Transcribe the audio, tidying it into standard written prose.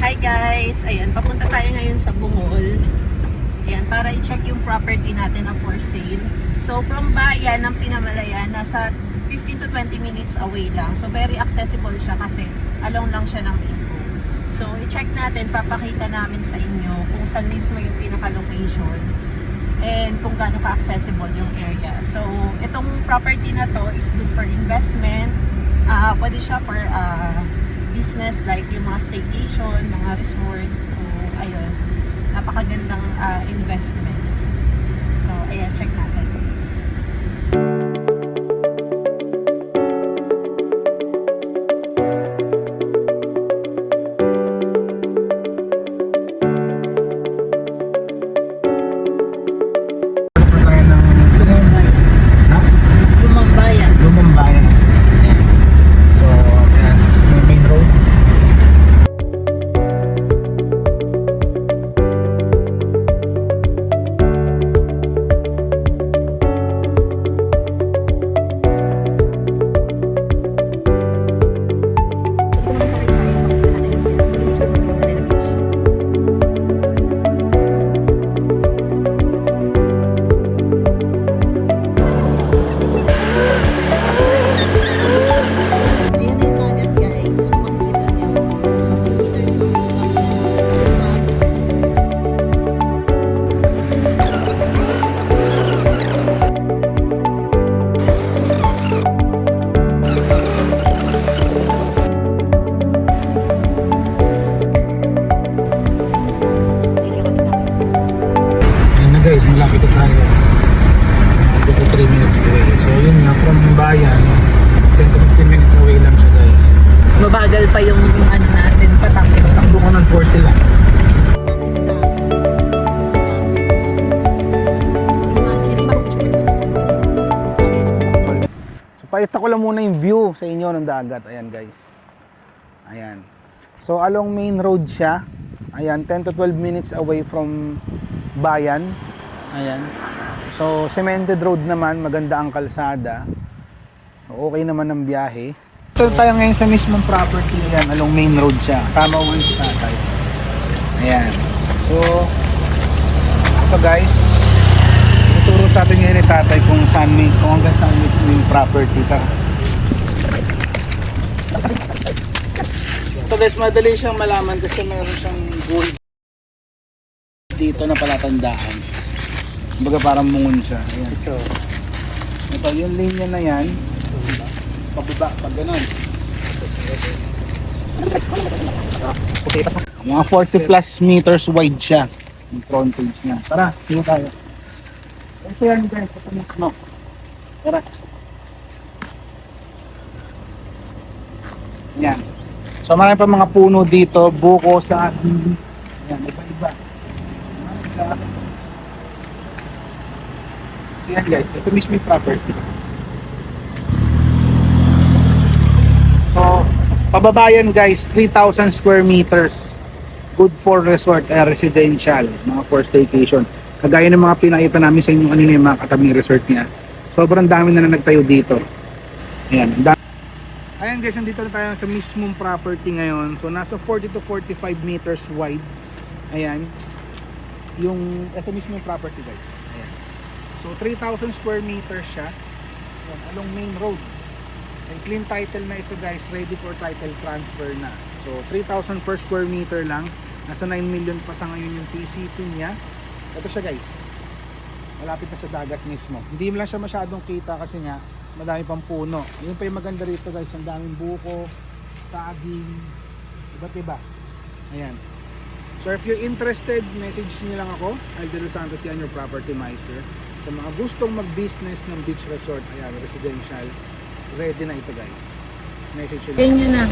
Hi guys! Ayan, papunta tayo ngayon sa Bohol. Ayan, para i-check yung property natin na for sale. So, from bayan ng Pinamalayan, nasa 15 to 20 minutes away lang. So, very accessible siya kasi along lang siya ng Ipo. So, i-check natin, papakita namin sa inyo kung saan mismo yung pinaka-location and kung gaano ka-accessible yung area. So, itong property na to is good for investment. Pwede siya for business like yung mga staycation, mga resort. So, ayun. Napakagandang investment. So, ayan, check natin. Lumang Bayan. Lumang Bayan. Ayan. So, ayan. Yung main road. Ayan na yung dagat guys. So, makikita niyo. Meters away lang. Ayan na guys, malapit na tayo. 2 to 3 minutes away. So, yun nga, from Bayan, 10 to 15 minutes away lang siya guys. Mabagal pa yung ano natin, patakbo. Takbo ko ng 40 lang. So, pakita ko lang muna yung view sa inyo ng dagat. Ayan guys. Ayan. So, along main road siya. Ayan, 10 to 12 minutes away from Bayan. Ayan. So, cemented road naman, maganda ang kalsada. So, okay naman ang biyahe. Ito tayo ngayon sa mismong property. Ayan, along main road siya. Kasama ko si tatay. Ayan. So, ito guys. Ituturo sa atin ngayon ni tatay kung saan mismo, hanggang saan mismo yung property. Tara. Ito guys, madali siyang malaman kasi meron siyang gold dito na palatandaan. Kumbaga parang mungon siya. Ayan. Ito, yung linya na yan. Pababa, pag ganun. Mga 40 plus meters wide siya. Yung frontage niya. Tara, dito tayo. Ito yan guys, ito mismo. Tara. Yan. So marami pa mga puno dito, buko sa atin. Yan, iba-iba. So yan guys, ito mismo yung property. So, pababayan guys, 3,000 square meters. Good for resort, residential, mga for staycation. Kagaya ng mga pinakita namin sa inyo kanina yung mga katabing resort niya. Sobrang dami na nagtayo dito. Ayan, ayan guys, nandito na tayo sa mismong property ngayon. So, nasa 40 to 45 meters wide. Ayan. Ito mismo yung property guys. Ayan. So, 3,000 square meters siya. Ayan, along main road. And clean title na ito guys, ready for title transfer na. So 3,000 per square meter lang. Nasa 9 million pa sa ngayon yung PCP niya. Ito siya guys, malapit na sa dagat mismo. Hindi mo lang siya masyadong kita kasi nga madami pang puno. Yun pa yung maganda rito guys, ang daming buko, saging, iba't iba. Ayan. So if you're interested, message niyo lang ako, Alden Santos yan, your property meister. Sa mga gustong mag-business ng beach resort, ayan, residential, ready na ito guys. Message nyo lang. Ganyan na.